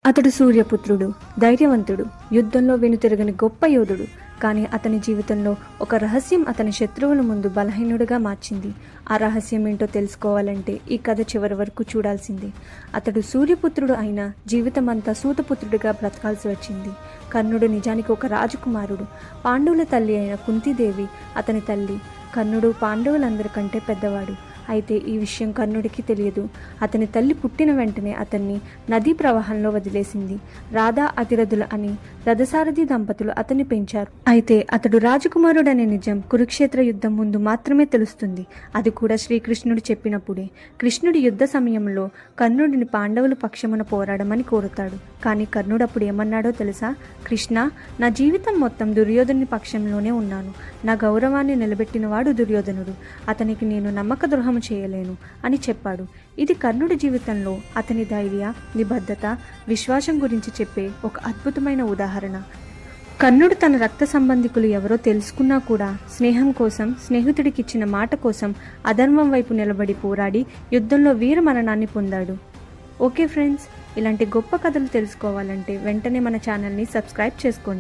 అతడు సూర్యపుత్రుడు, ధైర్యవంతుడు, యుద్ధంలో వెనుతిరగని గొప్ప యోధుడు. కానీ అతని జీవితంలో ఒక రహస్యం అతని శత్రువుల ముందు బలహీనుడిగా మార్చింది. ఆ రహస్యం ఏంటో తెలుసుకోవాలంటే ఈ కథ చివరి వరకు చూడాల్సిందే. అతడు సూర్యపుత్రుడు అయిన జీవితమంతా సూతపుత్రుడిగా బ్రతకాల్సి వచ్చింది. కర్ణుడు నిజానికి ఒక రాజకుమారుడు. పాండవుల తల్లి అయిన కుంతీదేవి అతని తల్లి. కర్ణుడు పాండవులందరికంటే పెద్దవాడు. అయితే ఈ విషయం కర్ణుడికి తెలియదు. అతని తల్లి పుట్టిన వెంటనే అతన్ని నదీ ప్రవాహంలో వదిలేసింది. రాధా అతిరథులు అని రథసారథి దంపతులు అతన్ని పెంచారు. అయితే అతడు రాజకుమారుడనే నిజం కురుక్షేత్ర యుద్ధం ముందు మాత్రమే తెలుస్తుంది. అది కూడా శ్రీకృష్ణుడు చెప్పినప్పుడే. కృష్ణుడి యుద్ధ సమయంలో కర్ణుడిని పాండవుల పక్షమున పోరాడమని కోరుతాడు. కానీ కర్ణుడు అప్పుడు ఏమన్నాడో తెలుసా? కృష్ణ, నా జీవితం మొత్తం దుర్యోధనుని పక్షంలోనే ఉన్నాను. నా గౌరవాన్ని నిలబెట్టినవాడు దుర్యోధనుడు. అతనికి నేను నమ్మక ద్రోహం చేయలేను అని చెప్పాడు. ఇది కర్ణుడి జీవితంలో అతని ధైర్య, నిబద్ధత, విశ్వాసం గురించి చెప్పే ఒక అద్భుతమైన ఉదాహరణ. కర్ణుడు తన రక్త సంబంధికులు ఎవరో తెలుసుకున్నా కూడా స్నేహం కోసం, స్నేహితుడికిచ్చిన మాట కోసం అధర్మం వైపు నిలబడి పోరాడి యుద్ధంలో వీర మరణాన్ని పొందాడు. ఓకే ఫ్రెండ్స్, ఇలాంటి గొప్ప కథలు తెలుసుకోవాలంటే వెంటనే మన ఛానల్ని సబ్స్క్రైబ్ చేసుకోండి.